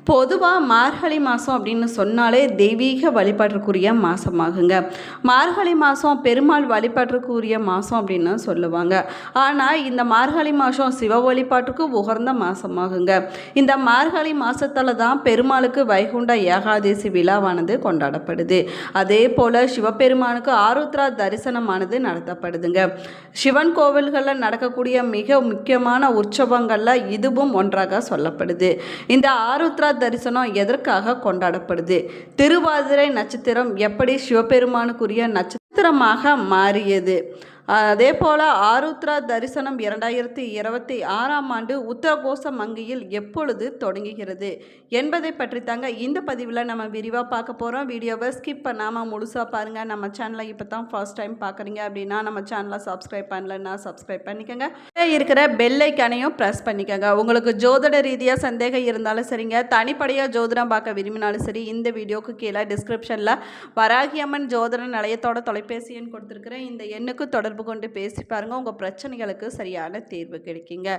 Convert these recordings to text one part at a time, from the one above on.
பொதுவாக மார்கழி மாதம் அப்படின்னு சொன்னாலே தெய்வீக வழிபாட்டுக்குரிய மாதமாகுங்க. மார்கழி மாதம் பெருமாள் வழிபாட்டுக்குரிய மாதம் அப்படின்னு சொல்லுவாங்க. ஆனால் இந்த மார்கழி மாதம் சிவ வழிபாட்டுக்கு உகந்த மாதமாகுங்க. இந்த மார்கழி மாதத்தில் தான் பெருமாளுக்கு வைகுண்ட ஏகாதசி விழாவானது கொண்டாடப்படுது. அதே போல் சிவபெருமானுக்கு ஆருத்ரா தரிசனமானது நடத்தப்படுதுங்க. சிவன் கோவில்களில் நடக்கக்கூடிய மிக முக்கியமான உற்சவங்களில் இதுவும் ஒன்றாக சொல்லப்படுது. இந்த ஆருத்ரா தரிசனம் எதற்காக கொண்டாடப்படுது? திருவாதிரை நட்சத்திரம் எப்படி சிவபெருமானுக்குரிய நட்சத்திரமாக மாறியது? அதே போல் ஆருத்ரா தரிசனம் 2026ஆம் ஆண்டு உத்தரகோச மங்கையில் எப்பொழுது தொடங்குகிறது என்பதை பற்றி தாங்க இந்த பதிவில் நம்ம விரிவாக பார்க்க போகிறோம். வீடியோவை ஸ்கிப் பண்ணாமல் முழுசாக பாருங்கள். நம்ம சேனலை இப்போ தான் ஃபர்ஸ்ட் டைம் பார்க்குறீங்க அப்படின்னா நம்ம சேனலை சப்ஸ்கிரைப் பண்ணலன்னா சப்ஸ்கிரைப் பண்ணிக்கோங்க. இருக்கிற பெல் ஐக்கானையும் ப்ரெஸ் பண்ணிக்கோங்க. உங்களுக்கு ஜோதிட ரீதியாக சந்தேகம் இருந்தாலும் சரிங்க, தனிப்படையாக ஜோதிடம் பார்க்க விரும்பினாலும் சரி, இந்த வீடியோக்கு கீழே டிஸ்கிரிப்ஷனில் வராகியம்மன் ஜோதிட நிலையத்தோட தொலைபேசி எண் கொடுத்துருக்குறேன். இந்த எண்ணுக்கு தொடர்பு கொண்டு பேசி பாருங்கள். உங்கள் பிரச்சனைகளுக்கு சரியான தீர்வு கிடைக்குங்க.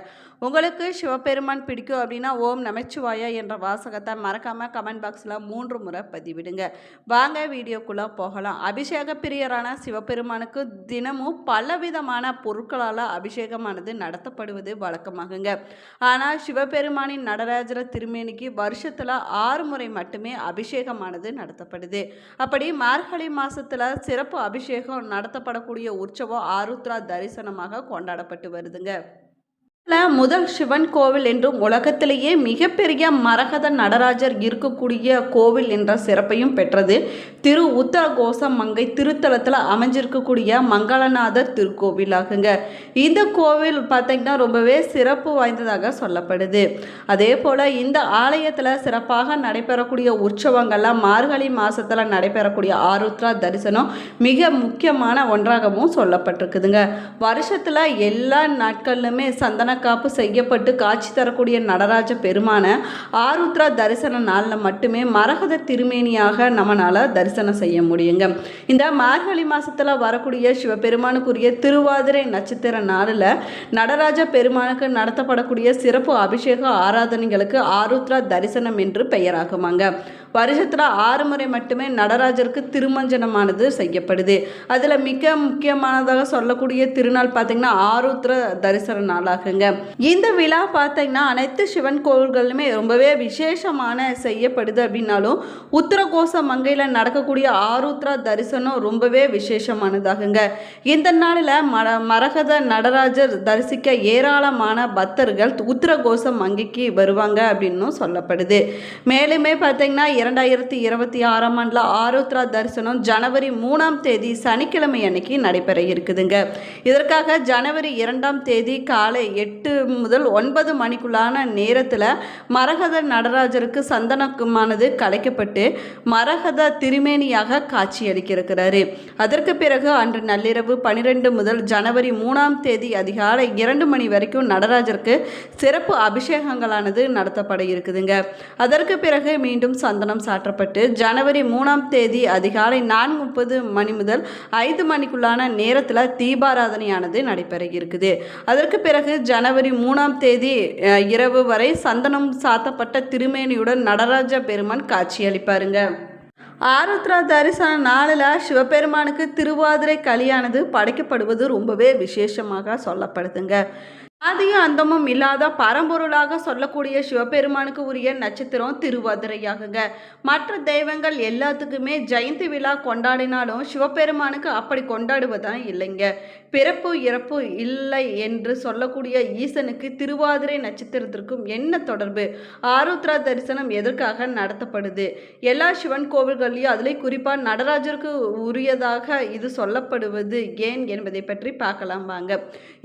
உங்களுக்கு சிவபெருமான் பிடிக்கும் அப்படின்னா ஓம் நமச்சிவாய என்ற வாசகத்தை மறக்காமல் கமெண்ட் பாக்ஸில் 3 முறை பதிவிடுங்க. வாங்க வீடியோக்குள்ளே போகலாம். அபிஷேக பிரியரான சிவபெருமானுக்கு தினமும் பலவிதமான பொருட்களால் அபிஷேகமானது நடத்தப்படுவது வழக்கமாகுங்க. ஆனால் சிவபெருமானின் நடராஜர திருமேனிக்கு வருஷத்தில் 6 முறை மட்டுமே அபிஷேகமானது நடத்தப்படுது. அப்படி மார்கழி மாதத்தில் சிறப்பு அபிஷேகம் நடத்தப்படக்கூடிய உற்சவம் ஆருத்ரா தரிசனமாக கொண்டாடப்பட்டு வருதுங்க. முதல் சிவன் கோவில் என்றும் உலகத்திலேயே மிகப்பெரிய மரகத நடராஜர் இருக்கக்கூடிய கோவில் என்ற சிறப்பையும் பெற்றது திரு உத்தரகோச மங்கை திருத்தலத்தில் அமைஞ்சிருக்கக்கூடிய மங்களநாதர் திருக்கோவிலாகுங்க. இந்த கோவில் பார்த்தீங்கன்னா ரொம்பவே சிறப்பு வாய்ந்ததாக சொல்லப்படுது. அதே போல் இந்த ஆலயத்தில் சிறப்பாக நடைபெறக்கூடிய உற்சவங்கள்லாம் மார்கழி மாதத்தில் நடைபெறக்கூடிய ஆருத்ரா தரிசனம் மிக முக்கியமான ஒன்றாகவும் சொல்லப்பட்டிருக்குதுங்க. வருஷத்தில் எல்லா நாட்களிலுமே சந்தன காப்பு செய்யப்பட்டு காட்சி தரக்கூடிய நடராஜ பெருமான ஆருத்ரா தரிசன நாளில் மட்டுமே மரகத திருமேனியாக நம்மளால் தரிசனம் செய்ய முடியுங்க. இந்த மார்கழி மாதத்தில் வரக்கூடிய சிவபெருமானுக்குரிய திருவாதிரை நட்சத்திர நாளில் நடராஜ பெருமானுக்கு நடத்தப்படக்கூடிய சிறப்பு அபிஷேக ஆராதனைகளுக்கு ஆருத்ரா தரிசனம் என்று பெயராகுமாங்க. வருஷத்தில் 6 முறை மட்டுமே நடராஜருக்கு திருமஞ்சனமானது செய்யப்படுது. அதில் மிக முக்கியமானதாக சொல்லக்கூடிய திருநாள் பார்த்தீங்கன்னா ஆருத்ரா தரிசன நாளாகுங்க. இந்த விழா பார்த்தீங்கன்னா அனைத்து சிவன் கோவில்களுமே ரொம்பவே விசேஷமான செய்யப்படுது. அப்படின்னாலும் உத்தரகோச மங்கையில் நடக்கக்கூடிய ஆருத்ரா தரிசனம் ரொம்பவே விசேஷமானதாகுங்க. இந்த நாளில் மரகத நடராஜர் தரிசிக்க ஏராளமான பக்தர்கள் உத்தரகோச மங்கைக்கு வருவாங்க அப்படின்னு சொல்லப்படுது. மேலுமே பார்த்தீங்கன்னா 2026ஆம் ஆண்டில் ஆருத்ரா தரிசனம் ஜனவரி 3ஆம் தேதி சனிக்கிழமை அன்னைக்கு நடைபெற இருக்குதுங்க. இதற்காக ஜனவரி 2ஆம் தேதி காலை 8 முதல் 9 மணிக்குள்ளான நேரத்தில் மரகத நடராஜருக்கு சந்தனமானது கலைக்கப்பட்டு மரகத திருமேனியாக காட்சியளிக்கிறாரு. அதற்கு பிறகு அன்று நள்ளிரவு 12 முதல் ஜனவரி 3ஆம் தேதி அதிகாலை 2 மணி வரைக்கும் நடராஜருக்கு சிறப்பு அபிஷேகங்களானது நடத்தப்பட இருக்குதுங்க. அதற்கு பிறகு மீண்டும் சந்தனம் சாற்றப்பட்டு ஜனவரி 3ஆம் தேதி அதிகாலை 4:30 மணி முதல் 5 மணிக்குள்ளான நேரத்தில் தீபாராதனையானது நடைபெற இருக்குது. அதற்கு பிறகு ஜனவரி 3ஆம் தேதி இரவு வரை சந்தனம் சாத்தப்பட்ட திருமேனியுடன் நடராஜ பெருமான் காட்சியளிப்பாருங்க. ஆருத்ரா தரிசன நாளில் சிவபெருமானுக்கு திருவாதிரை களியானது படைக்கப்படுவது ரொம்பவே விசேஷமாக சொல்லப்படுதுங்க. ஆதியும் அந்தமும் இல்லாத பரம்பொருளாக சொல்லக்கூடிய சிவபெருமானுக்கு உரிய நட்சத்திரம் திருவாதிரையாகுங்க. மற்ற தெய்வங்கள் எல்லாத்துக்குமே ஜெயந்தி விழா கொண்டாடினாலும் சிவபெருமானுக்கு அப்படி கொண்டாடுவதான் இல்லைங்க. பிறப்பு இறப்பு இல்லை என்று சொல்லக்கூடிய ஈசனுக்கு திருவாதிரை நட்சத்திரத்திற்கும் என்ன தொடர்பு? ஆருத்ரா தரிசனம் எதற்காக நடத்தப்படுது? எல்லா சிவன் கோவில்கள்லையும் அதில் குறிப்பாக நடராஜருக்கு உரியதாக இது சொல்லப்படுவது ஏன் என்பதை பற்றி பார்க்கலாம் வாங்க.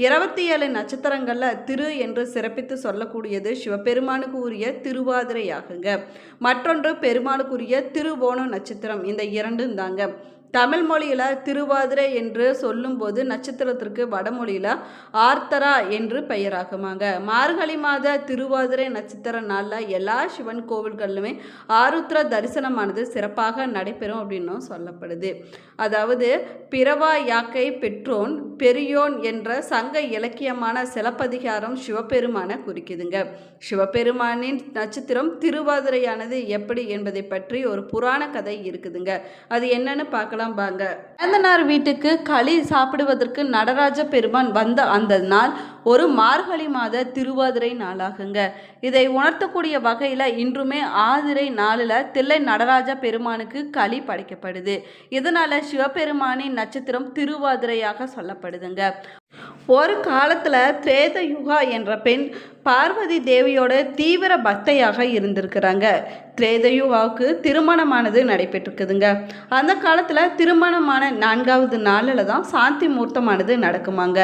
27 நட்சத்திரங்கள் திரு என்று சிறப்பித்து சொல்லக்கூடியது சிவபெருமானுக்கு உரிய திருவாதிரையாகுங்க. மற்றொன்று பெருமாளுக்குரிய திருவோண நட்சத்திரம். இந்த 2 தாங்க. தமிழ் மொழியில் திருவாதிரை என்று சொல்லும்போது நட்சத்திரத்திற்கு வடமொழியில் ஆர்த்தரா என்று பெயராகுமாங்க. மார்கழி மாத திருவாதிரை நட்சத்திர நாளில் எல்லா சிவன் கோவில்களிலுமே ஆருத்ரா தரிசனமானது சிறப்பாக நடைபெறும் அப்படின்னும் சொல்லப்படுது. அதாவது பிறவா யாக்கை பெற்றோன் பெரியோன் என்ற சங்க இலக்கியமான சிலப்பதிகாரம் சிவபெருமான குறிக்குதுங்க. சிவபெருமானின் நட்சத்திரம் திருவாதிரையானது எப்படி என்பதை பற்றி ஒரு புராண கதை இருக்குதுங்க. அது என்னன்னு பார்க்கலாம் வாங்க. சேந்தனார் வீட்டுக்கு களி சாப்பிடுவதற்கு நடராஜ பெருமான் வந்த அந்த நாள் ஒரு மார்கழி மாத திருவாதிரை நாளாகுங்க. இதை உணர்த்தக்கூடிய வகையில் இன்றுமே ஆதிரை நாளில் தில்லை நடராஜ பெருமானுக்கு களி படைக்கப்படுது. இதனால சிவபெருமானின் நட்சத்திரம் திருவாதிரையாக சொல்லப்படுதுங்க. ஒரு காலத்தில் திரேத யுகா என்ற பெண் பார்வதி தேவியோட தீவிர பக்தையாக இருந்திருக்கிறாங்க. திரேதயுகாவுக்கு திருமணமானது நடைபெற்றிருக்குதுங்க. அந்த காலத்தில் திருமணமான 4வது நாளில் தான் சாந்தி முகூர்த்தமானது நடக்குமாங்க.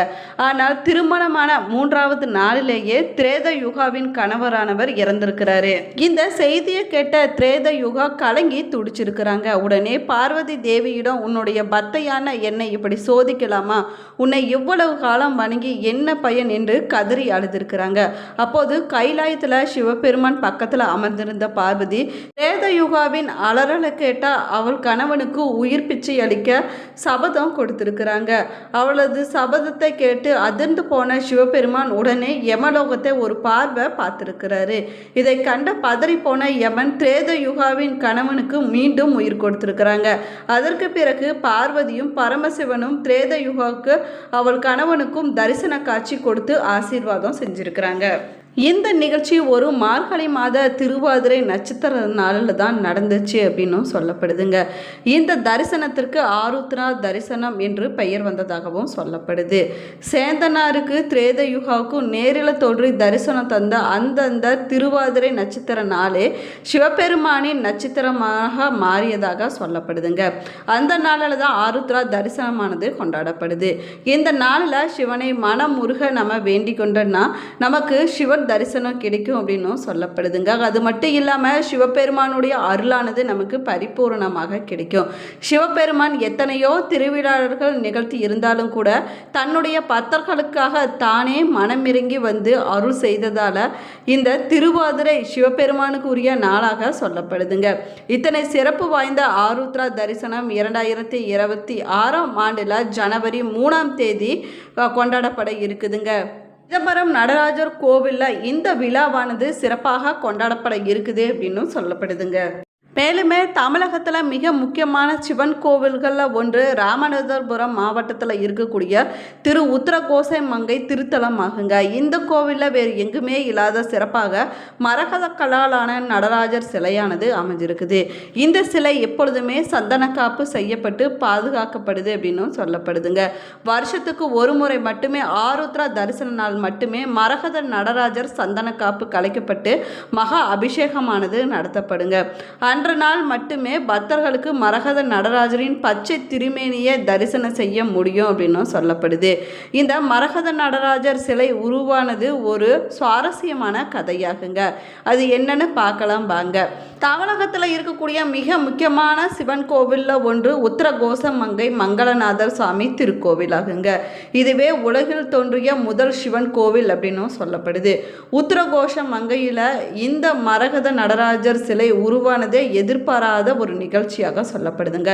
ஆனால் திருமணமான 3வது நாளிலேயே திரேதயுகாவின் கணவரானவர் இறந்திருக்கிறாரு. இந்த செய்தியை கேட்ட திரேதயுகா கலங்கி துடிச்சிருக்கிறாங்க. உடனே பார்வதி தேவியிடம் உன்னுடைய பக்தையான என்னை இப்படி சோதிக்கலாமா, உன்னை இவ்வளவு காலம் வணங்கி என்ன பயன் என்று கதறி அழுதிருக்கிறாங்க. அப்போது கைலாயத்தில் சிவபெருமான் பக்கத்தில் அமர்ந்திருந்த பார்வதி திரேதயுகாவின் அலறலை கேட்டா அவள் கணவனுக்கு உயிர் பிச்சை அளிக்க சபதம் கொடுத்திருக்கிறாங்க. அவளது சபதத்தை கேட்டு அதிர்ந்து போன சிவபெருமான் உடனே யமலோகத்தை ஒரு பார்வை பார்த்திருக்கிறாரு. இதை கண்ட பதறி போன யமன் திரேதயுகாவின் கணவனுக்கு மீண்டும் உயிர் கொடுத்திருக்கிறாங்க. அதற்கு பிறகு பார்வதியும் பரமசிவனும் திரேதயுகாவுக்கு அவள் கணவனுக்கும் தரிசன காட்சி கொடுத்து ஆசீர்வாதம் செஞ்சிருக்கிறாங்க. இந்த நிகழ்ச்சி ஒரு மார்கழி மாத திருவாதிரை நட்சத்திர நாளில் தான் நடந்துச்சு அப்படின்னும் சொல்லப்படுதுங்க. இந்த தரிசனத்திற்கு ஆருத்ரா தரிசனம் என்று பெயர் வந்ததாகவும் சொல்லப்படுது. சேந்தனாருக்கு திரேதயுகாவுக்கும் நேரில் தோன்றி தரிசனம் தந்த அந்தந்த திருவாதிரை நட்சத்திர நாளே சிவபெருமானின் நட்சத்திரமாக மாறியதாக சொல்லப்படுதுங்க. அந்த நாளில் தான் ஆருத்ரா தரிசனமானது கொண்டாடப்படுது. இந்த நாளில் சிவனை மனமுருக நம்ம வேண்டிக் கொண்டோன்னா நமக்கு சிவன் தரிசனம் கிடைக்கும் அப்படின்னும் சொல்லப்படுதுங்க. அது மட்டும் இல்லாமல் சிவபெருமானுடைய அருளானது நமக்கு பரிபூர்ணமாக கிடைக்கும். சிவபெருமான் எத்தனையோ திருவிழாக்கள் நிகழ்த்தி இருந்தாலும் கூட தன்னுடைய பக்தர்களுக்காக தானே மனமிறங்கி வந்து அருள் செய்ததால் இந்த திருவாதிரை சிவபெருமானுக்கு உரிய நாளாக சொல்லப்படுதுங்க. இத்தனை சிறப்பு வாய்ந்த ஆருத்ரா தரிசனம் 2026ஆம் ஆண்டில் ஜனவரி 3ஆம் தேதி கொண்டாடப்பட இருக்குதுங்க. சிதம்பரம் நடராஜர் கோவிலில் இந்த விழாவானது சிறப்பாக கொண்டாடப்பட இருக்குது அப்படின்னு சொல்லப்படுதுங்க. மேலுமே தமிழகத்தில் மிக முக்கியமான சிவன் கோவில்களில் ஒன்று ராமநாதபுரம் மாவட்டத்தில் இருக்கக்கூடிய திரு உத்திரகோசை மங்கை திருத்தலம் ஆகுங்க. இந்த கோவிலில் வேறு எங்குமே இல்லாத சிறப்பாக மரகத கல்லாலான நடராஜர் சிலையானது அமைஞ்சிருக்குது. இந்த சிலை எப்பொழுதுமே சந்தன காப்பு செய்யப்பட்டு பாதுகாக்கப்படுது அப்படின்னு சொல்லப்படுதுங்க. வருஷத்துக்கு ஒரு முறை மட்டுமே ஆருத்ரா தரிசன நாள் மட்டுமே மரகத நடராஜர் சந்தன காப்பு கலைக்கப்பட்டு மகா அபிஷேகமானது நடத்தப்படுங்க. அன்ற நாள் மட்டுமே பக்தர்களுக்கு மரகத நடராஜரின் பச்சை திருமேனியை தரிசனம் செய்ய முடியும் அப்படின்னு சொல்லப்படுது. இந்த மரகத நடராஜர் சிலை உருவானது ஒரு சுவாரஸ்யமான கதையாகுங்க. அது என்னன்னு பார்க்கலாம் வாங்க. தமிழகத்தில் இருக்கக்கூடிய மிக முக்கியமான சிவன் கோவிலில் ஒன்று உத்திரகோச மங்கை மங்களநாதர் சுவாமி திருக்கோவில் ஆகுங்க. இதுவே உலகில் தோன்றிய முதல் சிவன் கோவில் அப்படின்னும் சொல்லப்படுது. உத்திரகோஷ மங்கையில் இந்த மரகத நடராஜர் சிலை உருவானதே எதிர்பாராத ஒரு நிகழ்ச்சியாக சொல்லப்படுதுங்க.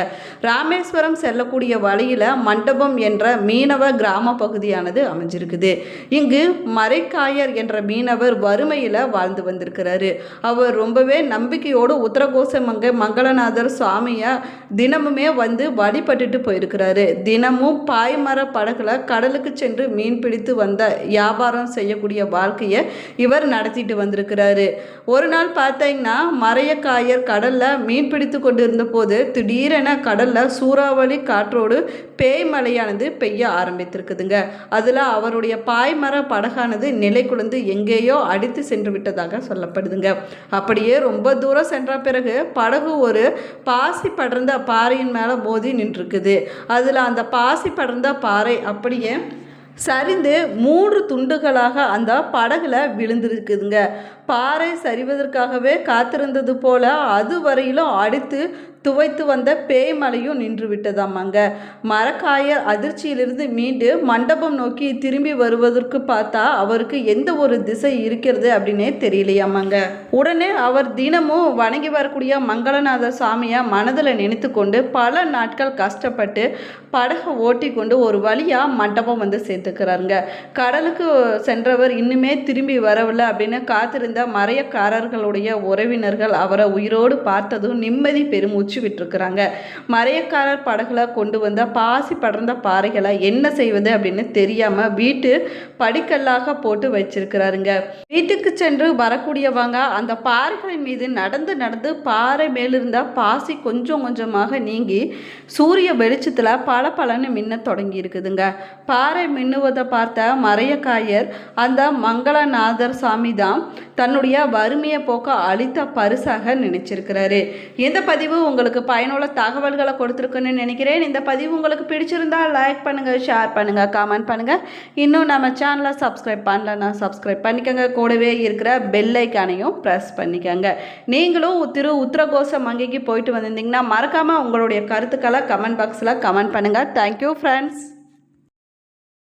ராமேஸ்வரம் செல்லக்கூடிய வழியில் மண்டபம் என்ற மீனவ கிராம பகுதியானது அமைஞ்சிருக்குது. இங்கு மரைக்காயர் என்ற மீனவர் வறுமையில் வாழ்ந்து வந்திருக்கிறாரு. அவர் ரொம்பவே நம்பிக்கையோடு உத்திரகோச மங்கை மங்களநாதர் சுவாமியை தினமுமே வந்து வழிபட்டுட்டு போயிருக்கிறாரு. தினமும் பாய்மர படகுல கடலுக்கு சென்று மீன் பிடித்து வந்த வியாபாரம் செய்யக்கூடிய வாழ்க்கையை இவர் நடத்திட்டு வந்திருக்கிறாரு. ஒரு நாள் பார்த்தீங்கன்னா மரையக்காயர் கடலில் மீன் பிடித்து கொண்டிருந்த போது திடீரென கடலில் சூறாவளி காற்றோடு பேய் மழையானது பெய்ய ஆரம்பித்திருக்குதுங்க. அதில் அவருடைய பாய்மர படகானது நிலை குலைந்து எங்கேயோ அடித்து சென்று விட்டதாக சொல்லப்படுதுங்க. அப்படியே ரொம்ப தூரம் சென்ற பிறகு படகு ஒரு பாசி படர்ந்த பாறையின் மேலே மோதி நின்றுருக்குது. அதில் அந்த பாசி படர்ந்த பாறை அப்படியே சரிந்து 3 துண்டுகளாக அந்த படகுல விழுந்திருக்குதுங்க. பாறை சரிவதற்காகவே காத்திருந்தது போல அதுவரையிலும் அடித்து துவைத்து வந்த பேய் மலையும் நின்று விட்டதாமாங்க. மரக்காயர் அதிர்ச்சியிலிருந்து மீண்டு மண்டபம் நோக்கி திரும்பி வருவதற்கு பார்த்தா அவருக்கு எந்த ஒரு திசை இருக்கிறது அப்படின்னே தெரியலையாமாங்க. உடனே அவர் தினமும் வணங்கி வரக்கூடிய மங்களநாத சாமியை மனதில் நினைத்து கொண்டு பல நாட்கள் கஷ்டப்பட்டு படகை ஓட்டி கொண்டு ஒரு வழியாக மண்டபம் வந்து சேர்த்துக்கிறாருங்க. கடலுக்கு சென்றவர் இன்னுமே திரும்பி வரவில்லை அப்படின்னு காத்திருந்த மறையக்காரர்களுடைய உறவினர்கள் அவரை உயிரோடு பார்த்ததும் நிம்மதி பெருமூச்சு விட்டுருக்குறாங்க. மறையக்காரர் படகுல கொண்டு வந்த பாசி படர்ந்த பாறைகளை என்ன செய்வது அப்படின்னு தெரியாம வீட்டு படிக்கல்லாக போட்டு வச்சிருக்கிறாருங்க. வீட்டுக்கு சென்று வரக்கூடியவங்க அந்த பாறைகளின் மீது நடந்து நடந்து பாறை மேலிருந்த பாசி கொஞ்சம் கொஞ்சமாக நீங்கி சூரிய வெளிச்சத்துல பல பலன்னு மின்ன தொடங்கி இருக்குதுங்க. பாறை மின்னுவதை பார்த்த மறையக்காயர் அந்த மங்களநாதர் சாமி தான் தன்னுடைய வறுமையை போக்க அளித்த பரிசாக நினைச்சிருக்கிறாரு. இந்த பதிவு உங்களுக்கு பயனுள்ள தகவல்களை கொடுத்துருக்குன்னு நினைக்கிறேன். இந்த பதிவு உங்களுக்கு பிடிச்சிருந்தா லைக் பண்ணுங்கள், ஷேர் பண்ணுங்கள், கமெண்ட் பண்ணுங்கள். இன்னும் நம்ம சேனலை சப்ஸ்கிரைப் பண்ணலன்னா சப்ஸ்கிரைப் பண்ணிக்கோங்க. கூடவே இருக்கிற பெல் ஐக்கானையும் ப்ரெஸ் பண்ணிக்கோங்க. நீங்களும் உத்திரகோச மங்கைக்கு போயிட்டு வந்திருந்தீங்கன்னா மறக்காமல் உங்களுடைய கருத்துக்களை கமெண்ட் பாக்ஸில் கமெண்ட் பண்ணுங்கள். Thank you friends.